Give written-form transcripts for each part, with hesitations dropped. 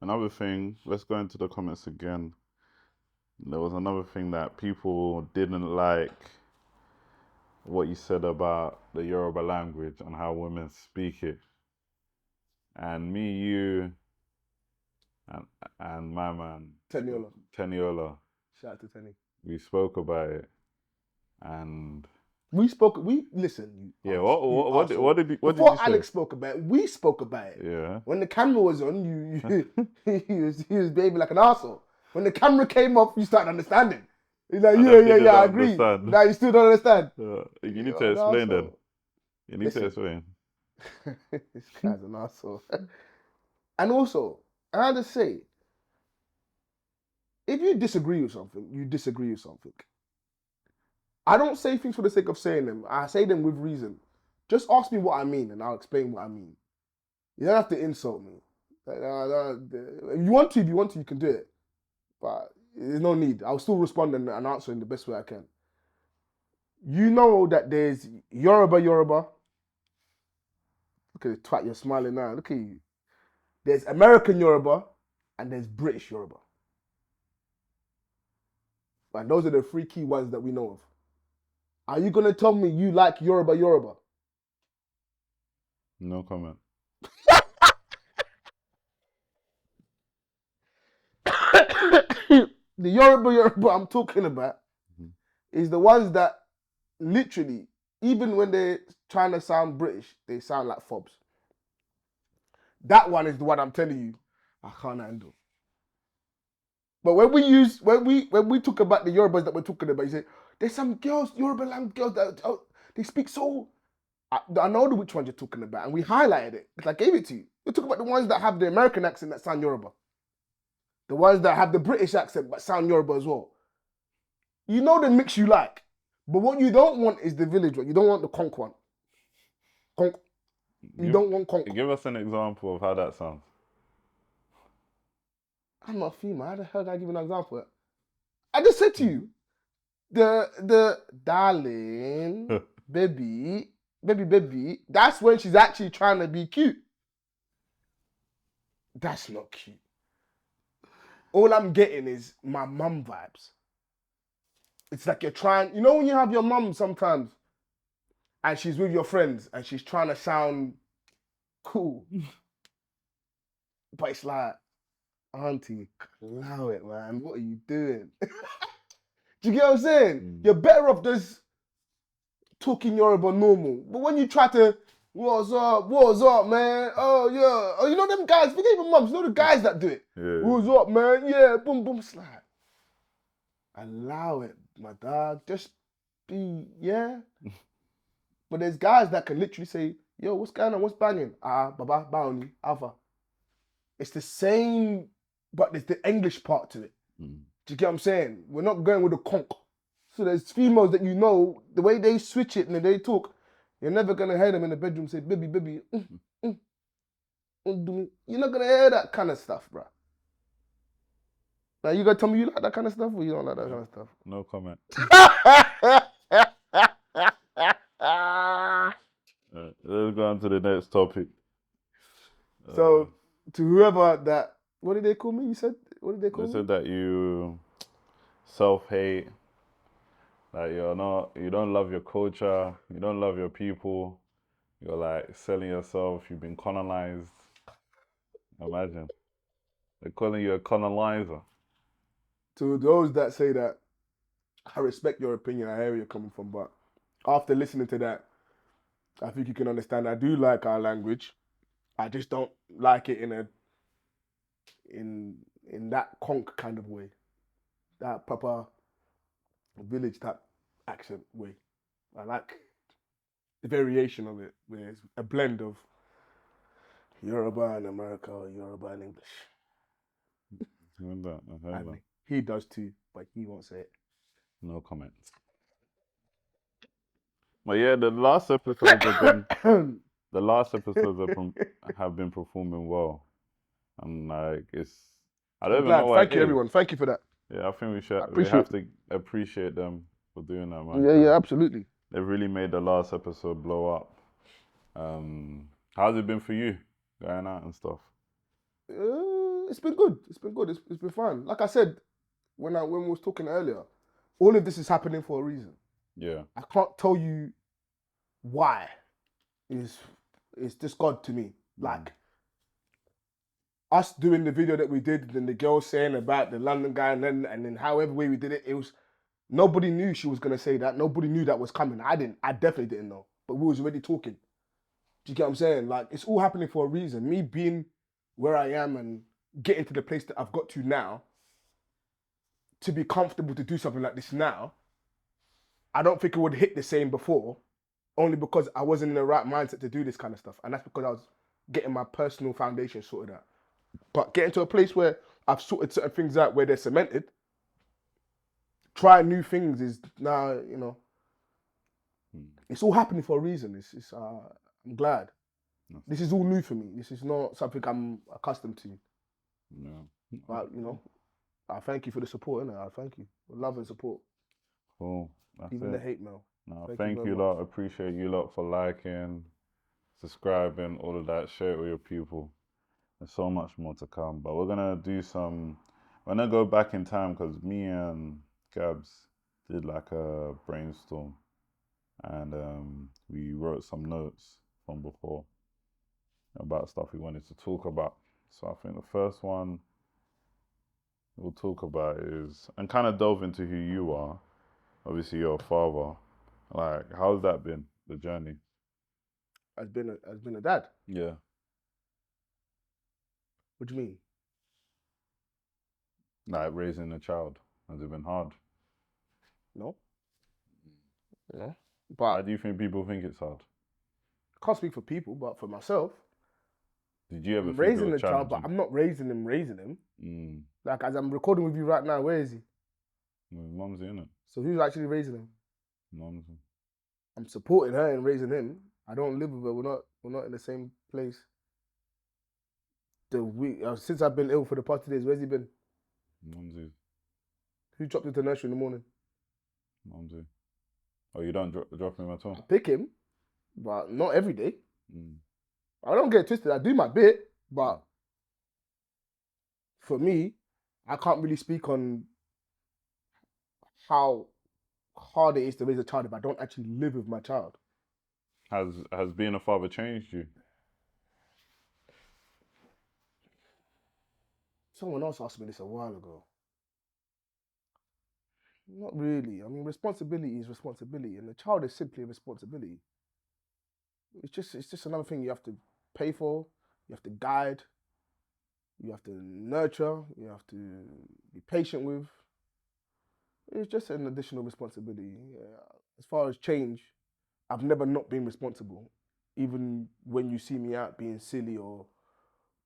another thing, let's go into the comments again. There was another thing that people didn't like what you said about the Yoruba language and how women speak it. And me, you, and my man, Teniola, Shout out to Tenny. we spoke about it. And listen. yeah, what did you Before say? Alex spoke about it, we spoke about it. Yeah. When the camera was on, he was behaving like an arsehole. When the camera came off, you started understanding. He's like, yeah, I agree. Understand. Now you still don't understand. You need to explain then. You need to explain. This guy's an arsehole. And also, I had to say, if you disagree with something, you disagree with something. I don't say things for the sake of saying them. I say them with reason. Just ask me what I mean and I'll explain what I mean. You don't have to insult me. If you want to, you can do it. But there's no need. I'll still respond and answer in the best way I can. You know that there's Yoruba. Look at the twat, you're smiling now. Look at you. There's American Yoruba and there's British Yoruba. And those are the three key ones that we know of. Are you going to tell me you like Yoruba? No comment. The Yoruba I'm talking about is the ones that literally, even when they're trying to sound British, they sound like fobs. That one is the one I'm telling you, I can't handle. But when we talk about the Yorubas that we're talking about, you say, there's some girls, Yoruba language girls that they speak so. I know which ones you're talking about, and we highlighted it because I gave it to you. We're talking about the ones that have the American accent that sound Yoruba. The ones that have the British accent but sound Yoruba as well. You know the mix you like. But what you don't want is the village one. You don't want the conch one. Don't want conch. Give us an example of how that sounds. I'm not female. How the hell did I give an example? I just said to you, the darling, baby, that's when she's actually trying to be cute. That's not cute. All I'm getting is my mum vibes. It's like you're trying, you know when you have your mum sometimes and she's with your friends and she's trying to sound cool. But it's like, auntie, allow it, man. What are you doing? Do you get what I'm saying? You're better off just talking Yoruba normal. But when you try to, what's up, man? Oh, yeah. Oh, you know them guys, forget even mums, you know the guys that do it. Yeah. What's up, man? Yeah, boom, boom, slide. Allow it, my dog. Just be, yeah. But there's guys that can literally say, yo, what's going on? What's banging? Baba, Baoni, Alpha. It's the same, but there's the English part to it. Do you get what I'm saying? We're not going with the conch. So there's females that you know, the way they switch it and they talk, you're never going to hear them in the bedroom say, baby, you're not going to hear that kind of stuff, bro. Now you going to tell me you like that kind of stuff or you don't like that kind of stuff? No comment. Let's go on to the next topic. So, to whoever that, what did they call me? You said, what did they call me? They said that you self-hate, that you don't love your culture, you don't love your people, you're like selling yourself, you've been colonized. Imagine. They're calling you a colonizer. To those that say that, I respect your opinion, I hear where you're coming from, but after listening to that, I think you can understand I do like our language. I just don't like it in that conch kind of way. That proper village type accent way. I like the variation of it, where it's a blend of Yoruba and America or Yoruba and English. I heard that. He does too, but he won't say it. No comments. But yeah, the last episodes have been performing well, and like I don't even know why. Thank you, everyone. Thank you for that. Yeah, I think we have to appreciate them for doing that, man. Yeah, absolutely. They've really made the last episode blow up. How's it been for you, going out and stuff? It's been good. It's been good. It's been fun. Like I said, when we was talking earlier, all of this is happening for a reason. Yeah. I can't tell you why. It's just God to me. Like us doing the video that we did, then the girl saying about the London guy, and then however way we did it, it was nobody knew she was gonna say that. Nobody knew that was coming. I didn't. I definitely didn't know. But we was already talking. Do you get what I'm saying? Like it's all happening for a reason. Me being where I am and getting to the place that I've got to now, to be comfortable to do something like this now, I don't think it would hit the same before, only because I wasn't in the right mindset to do this kind of stuff. And that's because I was getting my personal foundation sorted out. But getting to a place where I've sorted certain things out where they're cemented, trying new things is now, it's all happening for a reason. I'm glad. This is all new for me. This is not something I'm accustomed to. No. But, I thank you for the support, innit? I thank you. Love and support. Cool. That's Even it. the hate mail. No, Thank thank you you very lot. Appreciate you lot for liking, subscribing, all of that. Share it with your people. There's so much more to come. But we're gonna go back in time because me and Gabs did like a brainstorm, and we wrote some notes from before about stuff we wanted to talk about. So I think the first one we'll talk about is, and kind of delve into who you are. Obviously, you're a father. Like, how's that been, the journey? Has been a dad. Yeah. What do you mean? Like, raising a child. Has it been hard? No. Yeah. Why But do you think people think it's hard? I can't speak for people, but for myself, Did you ever I'm think it raising was the child, but challenging? I'm not raising him. Mm. Like as I'm recording with you right now, where is he? Mumsy, innit? So who's actually raising him? Mumsy. I'm supporting her in raising him. I don't live with her. We're not in the same place. Since I've been ill for the past 2 days, where's he been? Mumsy. Who dropped him to nursery in the morning? Mumsy. Oh, you don't drop him at I all? pick him, but not every day. Mm. I don't get it twisted. I do my bit, but for me, I can't really speak on how hard it is to raise a child if I don't actually live with my child. Has being a father changed you? Someone else asked me this a while ago. Not really. I mean, responsibility is responsibility, and the child is simply a responsibility. It's just another thing you have to pay for, you have to guide, you have to nurture, you have to be patient with. It's just an additional responsibility. As far as change, I've never not been responsible. Even when you see me out being silly or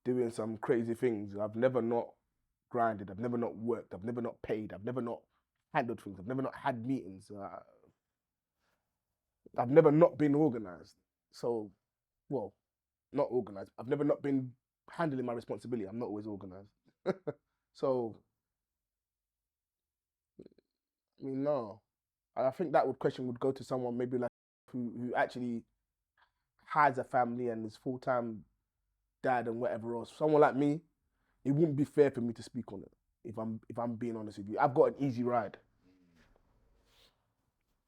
doing some crazy things, I've never not grinded, I've never not worked, I've never not paid, I've never not handled things, I've never not had meetings. I've never not been organized. So, well, not organized. I've never not been handling my responsibility. I'm not always organized. So, I mean, no. I think that question would go to someone maybe like who actually has a family and is full-time dad and whatever else. Someone like me, it wouldn't be fair for me to speak on it. If I'm being honest with you, I've got an easy ride.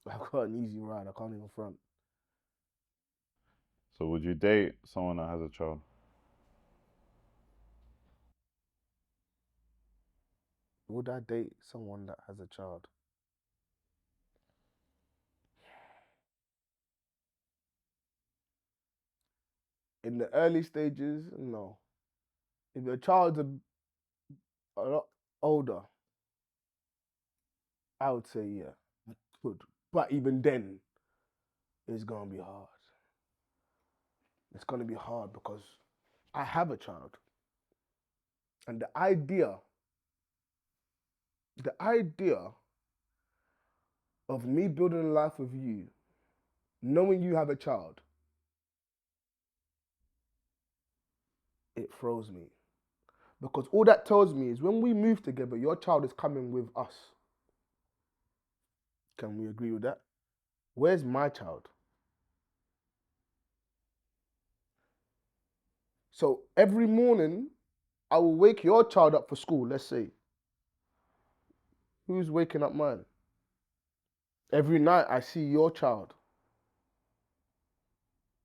I've got an easy ride. I can't even front. So would you date someone that has a child? Would I date someone that has a child? In the early stages, no. If your child's a lot older, I would say yeah, I could. But even then, it's gonna be hard. It's gonna be hard because I have a child, and the idea of me building a life with you, knowing you have a child, it throws me. Because all that tells me is when we move together, your child is coming with us. Can we agree with that? Where's my child? So every morning, I will wake your child up for school, let's say. Who's waking up mine? Every night I see your child.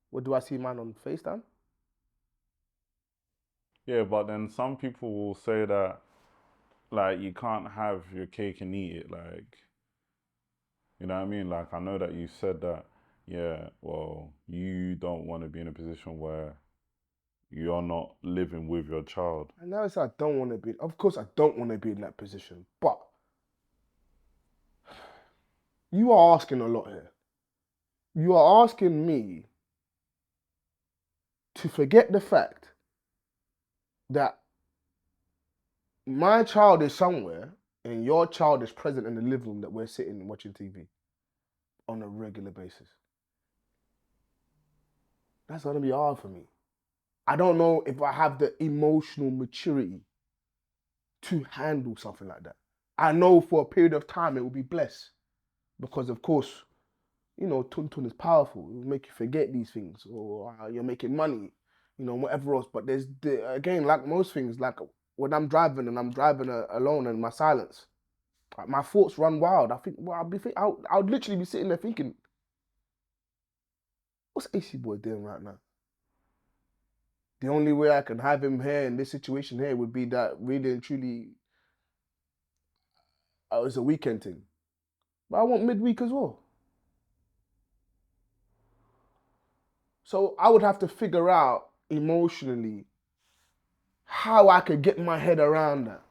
What do I see mine on FaceTime? Yeah, but then some people will say that, like, you can't have your cake and eat it. Like, you know what I mean? Like, I know that you said that, yeah, well, you don't want to be in a position where you're not living with your child. And now it's I don't want to be. Of course, I don't want to be in that position. But you are asking a lot here. You are asking me to forget the fact that my child is somewhere and your child is present in the living room that we're sitting and watching TV on a regular basis. That's going to be hard for me. I don't know if I have the emotional maturity to handle something like that. I know for a period of time it will be blessed because, of course, you know, Tuntun is powerful. It will make you forget these things, or you're making money, you know, whatever else. But there's, again, like most things, like when I'm driving and I'm driving alone and my silence, like my thoughts run wild. I think, well, I'll literally be sitting there thinking, what's AC Boy doing right now? The only way I can have him here in this situation here would be that really and truly it's a weekend thing. But I want midweek as well. So I would have to figure out emotionally how I could get my head around that.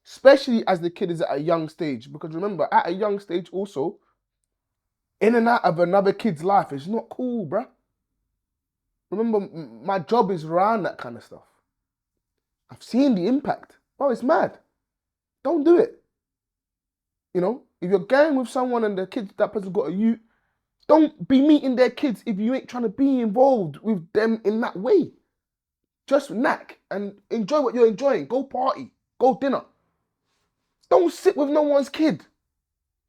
Especially as the kid is at a young stage. Because remember, at a young stage also, in and out of another kid's life is not cool, bruh. Remember, my job is around that kind of stuff. I've seen the impact. Oh, it's mad. Don't do it. You know, if you're going with someone and the kids, that person's got a youth, don't be meeting their kids if you ain't trying to be involved with them in that way. Just knack and enjoy what you're enjoying. Go party. Go dinner. Don't sit with no one's kid.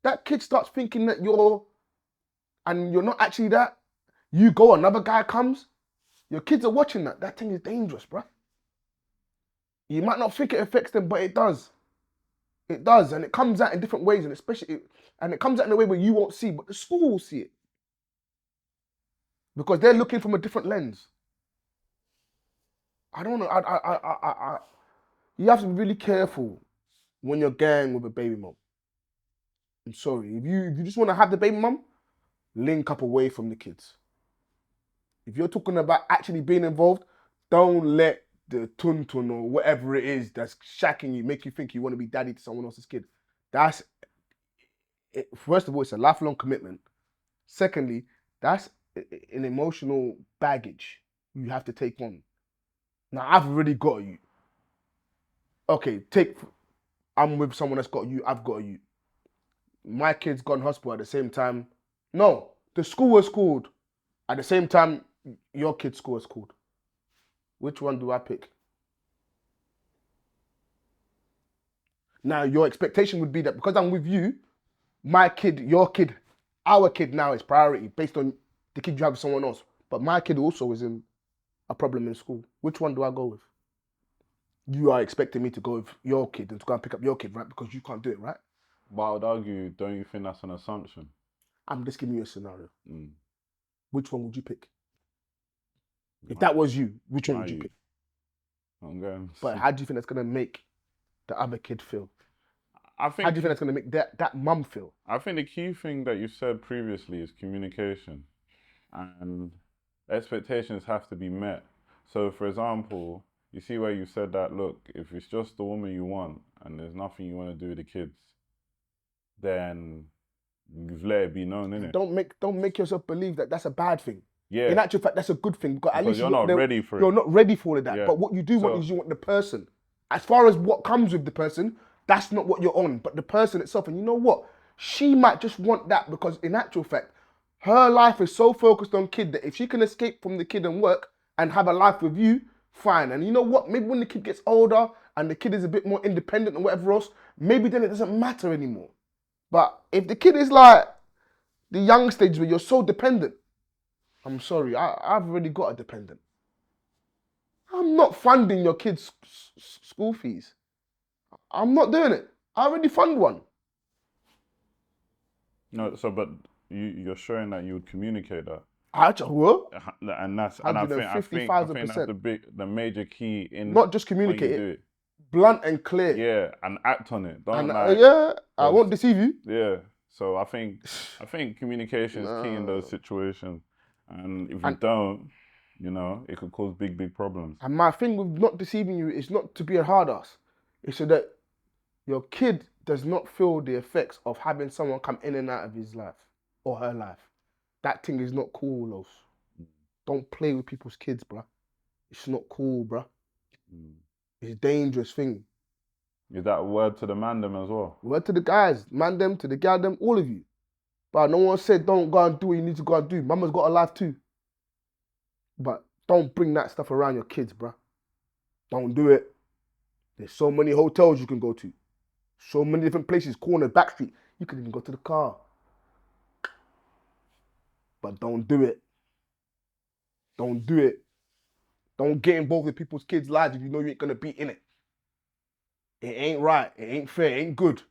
That kid starts thinking that you're not actually that. You go, another guy comes. Your kids are watching that. That thing is dangerous, bruh. You might not think it affects them, but it does. It does, and it comes out in different ways, and it comes out in a way where you won't see, but the school will see it. Because they're looking from a different lens. I don't know. You have to be really careful when you're going with a baby mom. I'm sorry. If you just want to have the baby mom, link up away from the kids. If you're talking about actually being involved, don't let the tuntun or whatever it is that's shacking you make you think you want to be daddy to someone else's kid. That's it. First of all, it's a lifelong commitment. Secondly, that's an emotional baggage you have to take on. Now, I've already got you. Okay, I'm with someone that's got you, I've got you. My kid's gone hospital at the same time. No, the school was called. At the same time, your kid's school was called. Which one do I pick? Now, your expectation would be that because I'm with you, my kid, your kid, our kid now is priority based on the kid you have with someone else. But my kid also is in a problem in school. Which one do I go with? You are expecting me to go with your kid and to go and pick up your kid, right? Because you can't do it, right? But I would argue, don't you think that's an assumption? I'm just giving you a scenario. Mm. Which one would you pick? If that was you, which one would you pick? I'm going. But how do you think that's going to make the other kid feel? How do you think that's going to make that mum feel? I think the key thing that you said previously is communication. And expectations have to be met. So, for example, you see where you said that, look, if it's just the woman you want and there's nothing you want to do with the kids, then you've let it be known, innit? Don't make yourself believe that that's a bad thing. Yeah. In actual fact, that's a good thing. Because at least you're not ready for it. You're not ready for all of that. Yeah. But what you do want is you want the person. As far as what comes with the person, that's not what you're on. But the person itself, and you know what? She might just want that because in actual fact, her life is so focused on kid that if she can escape from the kid and work and have a life with you, fine. And you know what? Maybe when the kid gets older and the kid is a bit more independent and whatever else, maybe then it doesn't matter anymore. But if the kid is like the young stage where you're so dependent, I'm sorry, I've already got a dependent. I'm not funding your kids' school fees. I'm not doing it. I already fund one. No, so but you're showing that you would communicate that. What? And I think that's 150,000%. the major key in Not just when communicate you it, do it. blunt and clear. Yeah, and act on it. Don't And like yeah, I 'cause- won't deceive you. Yeah. So I think communication is key in those situations. And if you And- don't, you know, it could cause big problems. And my thing with not deceiving you is not to be a hard ass. It's so that your kid does not feel the effects of having someone come in and out of his life or her life. That thing is not cool, Los. Don't play with people's kids, bruh. It's not cool, bruh. It's a dangerous thing. Is that a word to the man them as well? Word to the guys, man them, to the gal them, all of you. But no one said don't go and do what you need to go and do. Mama's got a life too. But don't bring that stuff around your kids, bruh. Don't do it. There's so many hotels you can go to. So many different places, corner, back street. You can even go to the car. But don't do it. Don't do it. Don't get involved with people's kids' lives if you know you ain't gonna be in it. It ain't right. It ain't fair. It ain't good.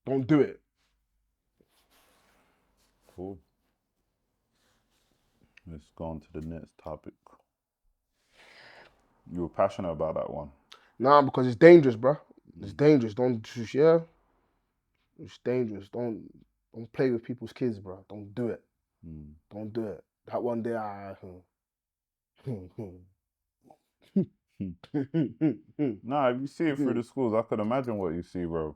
Don't do it. Cool. Let's go on to the next topic. You were passionate about that one. Nah, because it's dangerous, bro. It's dangerous. Don't, yeah. It's dangerous. Don't play with people's kids, bro. Don't do it. Don't do it. That one day, Nah, if you see it through the schools, I could imagine what you see, bro.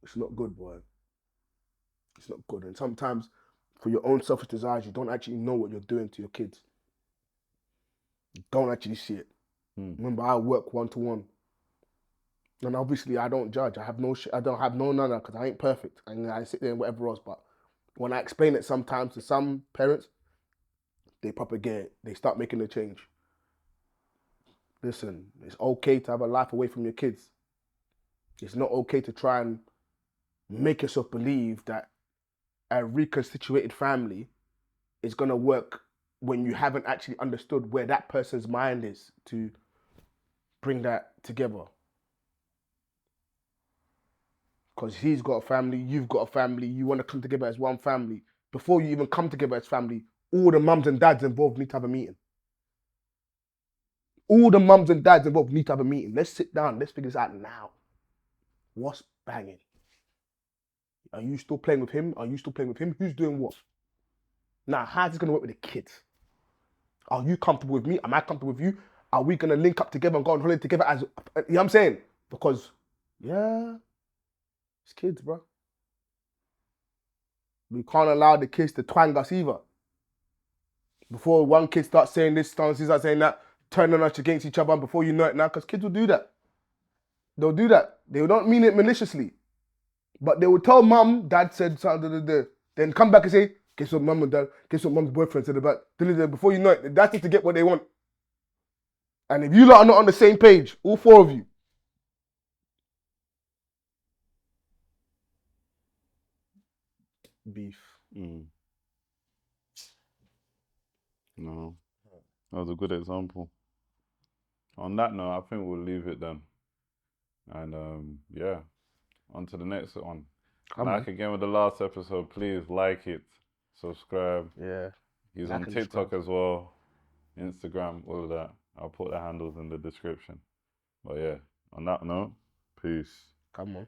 It's not good, boy. It's not good. And sometimes, for your own selfish desires, you don't actually know what you're doing to your kids. You don't actually see it. Remember, I work one-to-one. And obviously, I don't judge. I don't have no none because I ain't perfect. And I sit there and whatever else. But when I explain it sometimes to some parents, they propagate it. They start making a change. Listen, it's okay to have a life away from your kids. It's not okay to try and make yourself believe that a reconstituted family is going to work when you haven't actually understood where that person's mind is to bring that together. Because he's got a family, you've got a family, you want to come together as one family. Before you even come together as family, all the mums and dads involved need to have a meeting. All the mums and dads involved need to have a meeting. Let's sit down, let's figure this out now. What's banging? Are you still playing with him? Are you still playing with him? Who's doing what? Now, how's this going to work with the kids? Are you comfortable with me? Am I comfortable with you? Are we going to link up together and go on holiday together as, you know what I'm saying? Because, yeah, it's kids, bro. We can't allow the kids to twang us either. Before one kid starts saying this, starts saying that, turning us against each other, and before you know it now, because kids will do that. They'll do that. They don't mean it maliciously. But they will tell mum, dad said something, then come back and say, guess what mum and dad, guess what mum's boyfriend said about, before you know it, that's just to get what they want. And if you lot are not on the same page, all four of you, beef. No, that was a good example. On that note, I think we'll leave it then. And yeah, on to the next one. Again with the last episode, please like it, subscribe. Yeah. He's on TikTok as well, Instagram, all of that. I'll put the handles in the description. But yeah, on that note, peace. Come on.